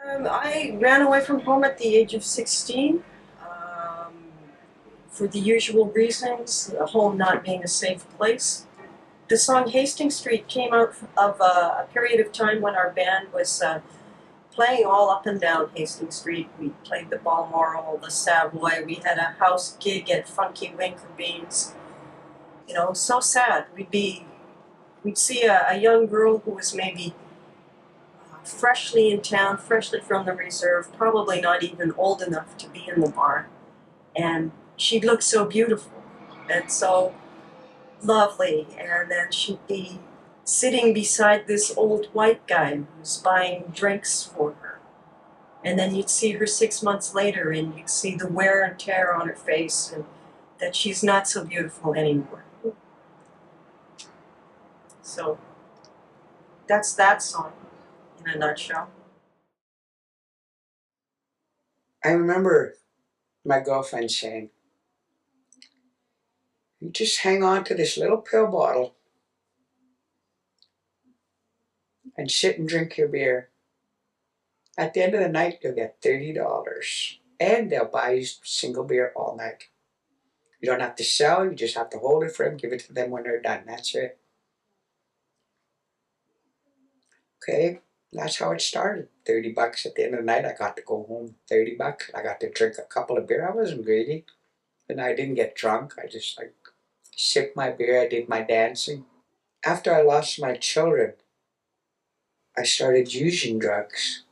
I ran away from home at the age of 16 um, for the usual reasons, the home not being a safe place. The song Hastings Street came out of a period of time when our band was playing all up and down Hastings Street. We played the Balmoral, the Savoy, we had a house gig at Funky Winker Beans. You know, so sad. We'd see a young girl who was maybe freshly in town, freshly from the reserve, probably not even old enough to be in the bar. And she'd look so beautiful and so lovely. And then she'd be sitting beside this old white guy who's buying drinks for her. And then you'd see her 6 months later and you'd see the wear and tear on her face and that she's not so beautiful anymore. So that's that song in a nutshell. I remember my girlfriend saying, you just hang on to this little pill bottle and sit and drink your beer. At the end of the night, you'll get $30 and they'll buy you single beer all night. You don't have to sell, you just have to hold it for them, give it to them when they're done. That's it. Okay, that's how it started. $30 at the end of the night, I got to go home. $30, I got to drink a couple of beer. I wasn't greedy. And I didn't get drunk. I just sipped my beer, I did my dancing. After I lost my children, I started using drugs.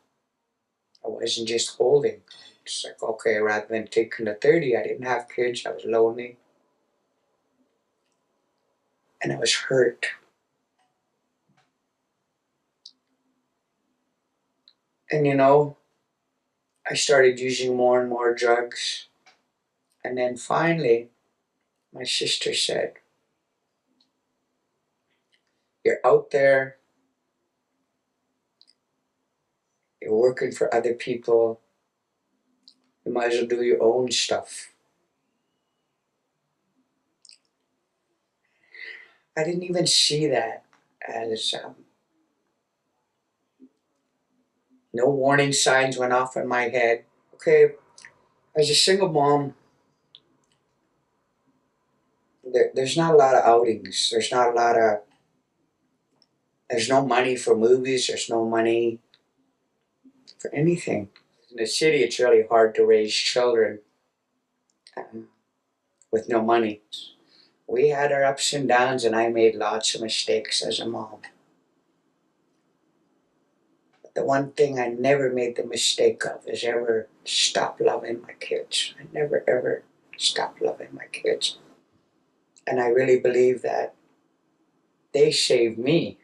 I wasn't just holding. It's like, okay, rather than taking the 30, I didn't have kids, I was lonely. And I was hurt. And I started using more and more drugs. And then finally, my sister said, you're out there, you're working for other people, you might as well do your own stuff. I didn't even see that as no warning signs went off in my head. Okay, as a single mom, there's not a lot of outings. There's no money for movies. There's no money for anything. In the city, it's really hard to raise children with no money. We had our ups and downs, and I made lots of mistakes as a mom. But the one thing I never made the mistake of is ever stop loving my kids. I never ever stopped loving my kids. And I really believe that they saved me.